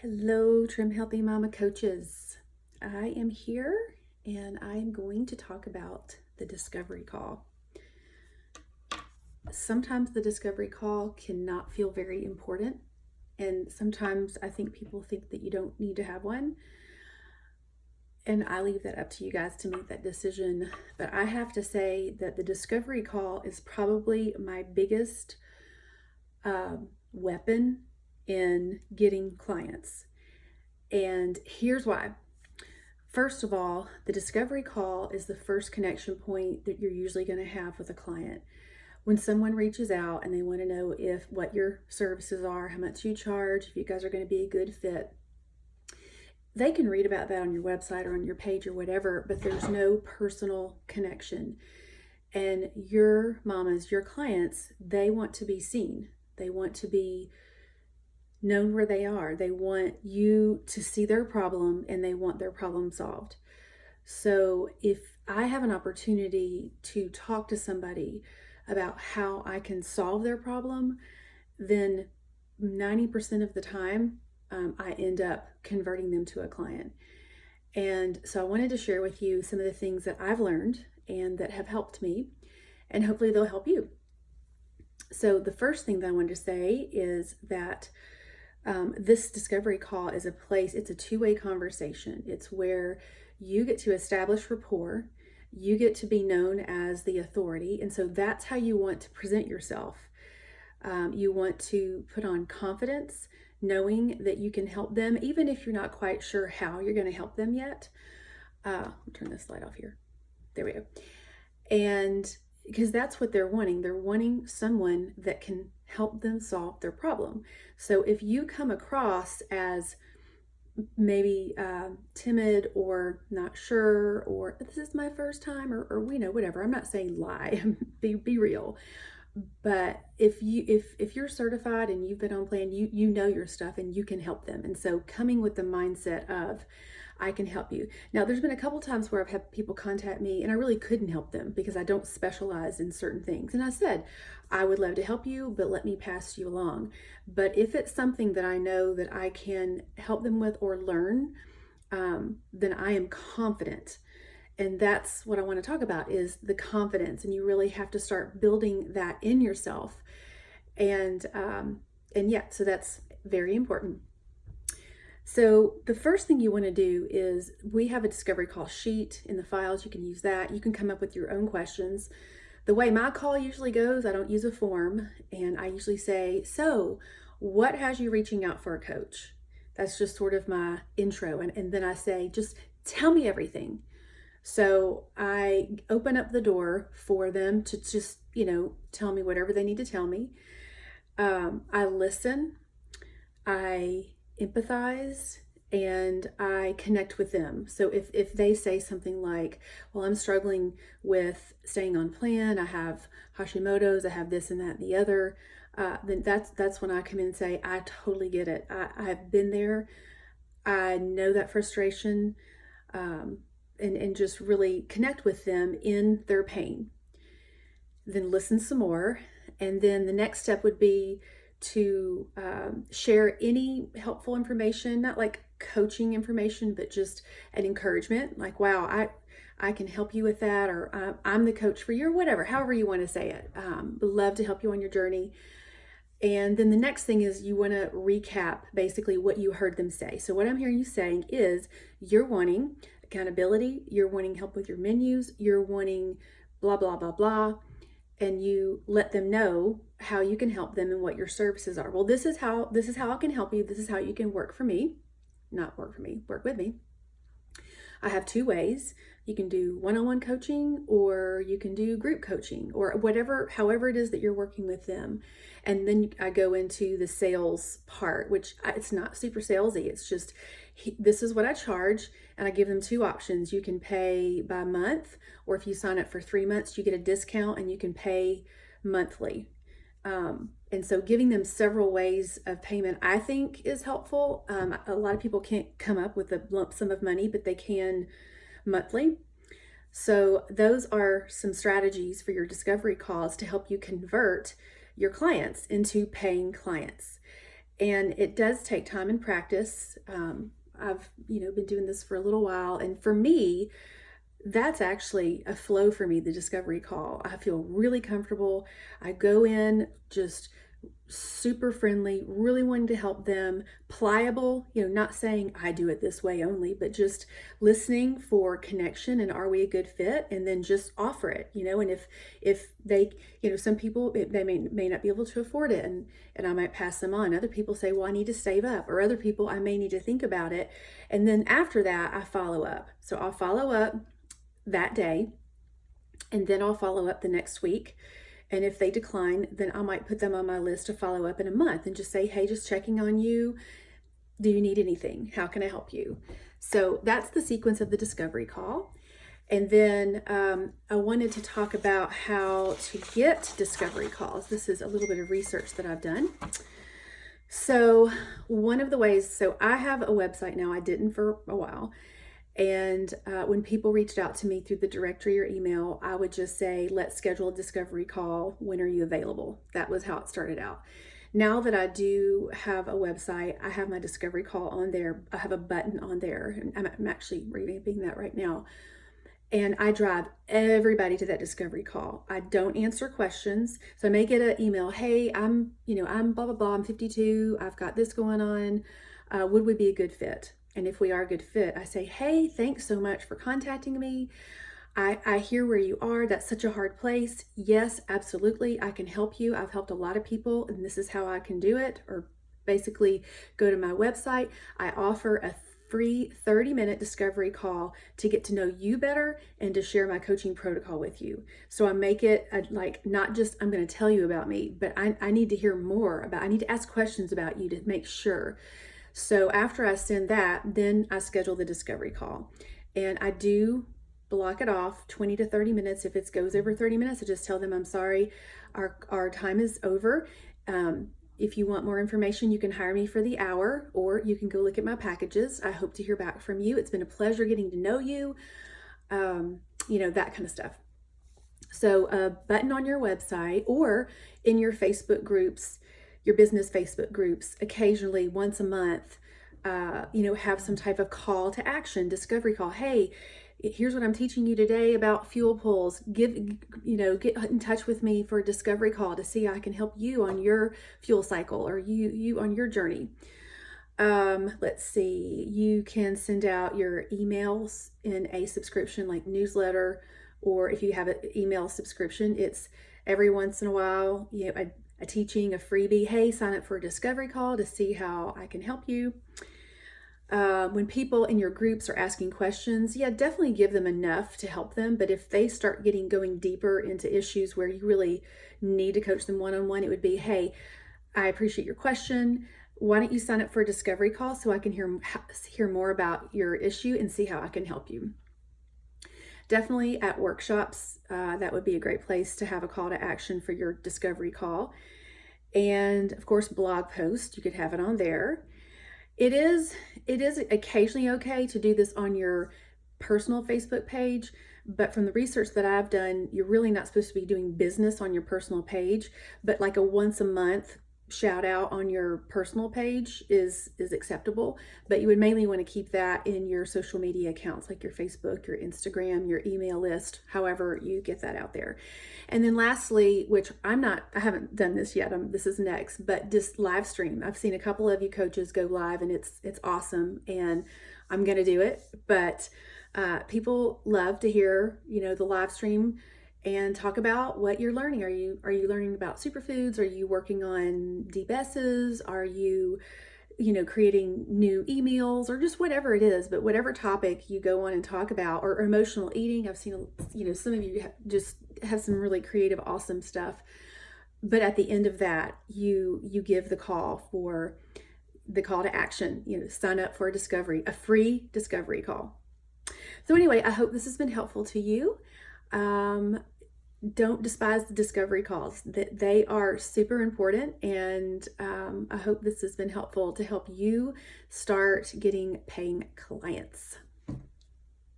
Hello, Trim Healthy Mama coaches. I am here and I am going to talk about the discovery call. Sometimes the discovery call cannot feel very important, and sometimes I think people think that you don't need to have one. And I leave that up to you guys to make that decision. But I have to say that the discovery call is probably my biggest weapon in getting clients. And here's why. First of all, the discovery call is the first connection point that you're usually going to have with a client. When someone reaches out and they want to know what your services are, how much you charge, if you guys are going to be a good fit, they can read about that on your website or on your page or whatever, but there's no personal connection. And your mamas, your clients, they want to be seen. They want to be known where they are. They want you to see their problem and they want their problem solved. So if I have an opportunity to talk to somebody about how I can solve their problem, then 90% of the time, I end up converting them to a client. And so I wanted to share with you some of the things that I've learned and that have helped me, and hopefully they'll help you. So the first thing that I wanted to say is that this discovery call is it's a two-way conversation. It's where you get to establish rapport, you get to be known as the authority, and so that's how you want to present yourself. You want to put on confidence, knowing that you can help them, even if you're not quite sure how you're going to help them yet. I'll turn this light off here. There we go. And because that's what they're wanting. They're wanting someone that can help them solve their problem. So if you come across as maybe timid or not sure, or this is my first time, or whatever. I'm not saying lie. be real. But if you're certified and you've been on plan, you know your stuff and you can help them. And so coming with the mindset of, I can help you. Now, there's been a couple times where I've had people contact me and I really couldn't help them because I don't specialize in certain things. And I said, I would love to help you, but let me pass you along. But if it's something that I know that I can help them with or learn, then I am confident. And that's what I want to talk about, is the confidence. And you really have to start building that in yourself. And yeah, so that's very important. So the first thing you want to do is, we have a discovery call sheet in the files. You can use that. You can come up with your own questions. The way my call usually goes, I don't use a form, and I usually say, so what has you reaching out for a coach? That's just sort of my intro. And then I say, just tell me everything. So I open up the door for them to just, tell me whatever they need to tell me. I listen, I empathize, and I connect with them. So if they say something like, well, I'm struggling with staying on plan, I have Hashimoto's, I have this and that and the other, then that's when I come in and say, I totally get it. I've been there. I know that frustration, and just really connect with them in their pain. Then listen some more. And then the next step would be to share any helpful information, not like coaching information, but just an encouragement, like, wow, I can help you with that, or I'm the coach for you, or whatever, however you want to say it. Would love to help you on your journey. And then the next thing is, you want to recap basically what you heard them say. So what I'm hearing you saying is, you're wanting accountability, you're wanting help with your menus, you're wanting blah, blah, blah, blah. And you let them know how you can help them and what your services are. Well, this is how I can help you. This is how you can work for me. Not work for me, work with me. I have two ways. You can do one-on-one coaching, or you can do group coaching, or however it is that you're working with them. And then I go into the sales part, which it's not super salesy. It's just, this is what I charge. And I give them two options. You can pay by month, or if you sign up for 3 months, you get a discount and you can pay monthly. And so giving them several ways of payment, I think, is helpful. A lot of people can't come up with a lump sum of money, but they can monthly. So those are some strategies for your discovery calls to help you convert your clients into paying clients. And it does take time and practice. I've, been doing this for a little while. And for me, that's actually a flow for me, the discovery call. I feel really comfortable. I go in just super friendly, really wanting to help them, pliable, not saying I do it this way only, but just listening for connection and are we a good fit, and then just offer it, and if they, some people they may not be able to afford it, and I might pass them on. Other people say, well, I need to save up, or other people, I may need to think about it. And then after that, I follow up. So I'll follow up that day, and then I'll follow up the next week. And if they decline, then I might put them on my list to follow up in a month and just say, hey, just checking on you. Do you need anything? How can I help you? So that's the sequence of the discovery call. And then I wanted to talk about how to get discovery calls. This is a little bit of research that I've done. So one of the ways, so I have a website now. I didn't for a while. And when people reached out to me through the directory or email, I would just say, let's schedule a discovery call. When are you available? That was how it started out. Now that I do have a website, I have my discovery call on there. I have a button on there, and I'm actually revamping that right now. And I drive everybody to that discovery call. I don't answer questions. So I may get an email, hey, I'm blah, blah, blah, I'm 52. I've got this going on. Would we be a good fit? And if we are a good fit, I say, hey, thanks so much for contacting me. I hear where you are. That's such a hard place. Yes, absolutely. I can help you. I've helped a lot of people, and this is how I can do it. Or basically go to my website. I offer a free 30-minute discovery call to get to know you better and to share my coaching protocol with you. So I make it like not just I'm going to tell you about me, but I need to hear more about, I need to ask questions about you to make sure. So after I send that, then I schedule the discovery call. And I do block it off 20 to 30 minutes. If it goes over 30 minutes, I just tell them, I'm sorry, our time is over. If you want more information, you can hire me for the hour, or you can go look at my packages. I hope to hear back from you. It's been a pleasure getting to know you, that kind of stuff. So a button on your website or in your Facebook groups, your business Facebook groups, occasionally once a month, have some type of call to action, discovery call. Hey, here's what I'm teaching you today about fuel pulls. Get in touch with me for a discovery call to see how I can help you on your fuel cycle, or you on your journey. Let's see, you can send out your emails in a subscription like newsletter, or if you have an email subscription, it's every once in a while, a teaching, a freebie. Hey, sign up for a discovery call to see how I can help you. When people in your groups are asking questions, definitely give them enough to help them. But if they start going deeper into issues where you really need to coach them one-on-one, it would be, hey, I appreciate your question. Why don't you sign up for a discovery call so I can hear more about your issue and see how I can help you. Definitely at workshops, that would be a great place to have a call to action for your discovery call. And of course, blog post, you could have it on there. It is occasionally okay to do this on your personal Facebook page, but from the research that I've done, you're really not supposed to be doing business on your personal page, but like a once a month shout out on your personal page is acceptable. But you would mainly want to keep that in your social media accounts, like your Facebook, your Instagram, your email list, however you get that out there. And then lastly, which I haven't done this yet, this is next, but just live stream. I've seen a couple of you coaches go live, and it's awesome, and I'm going to do it. But people love to hear, the live stream and talk about what you're learning. Are you learning about superfoods? Are you working on deep S's? Are you, creating new emails, or just whatever it is, but whatever topic you go on and talk about, or emotional eating. I've seen, some of you just have some really creative, awesome stuff. But at the end of that, you give the call to action, sign up for a free discovery call. So anyway, I hope this has been helpful to you. Don't despise the discovery calls. They are super important, and I hope this has been helpful to help you start getting paying clients.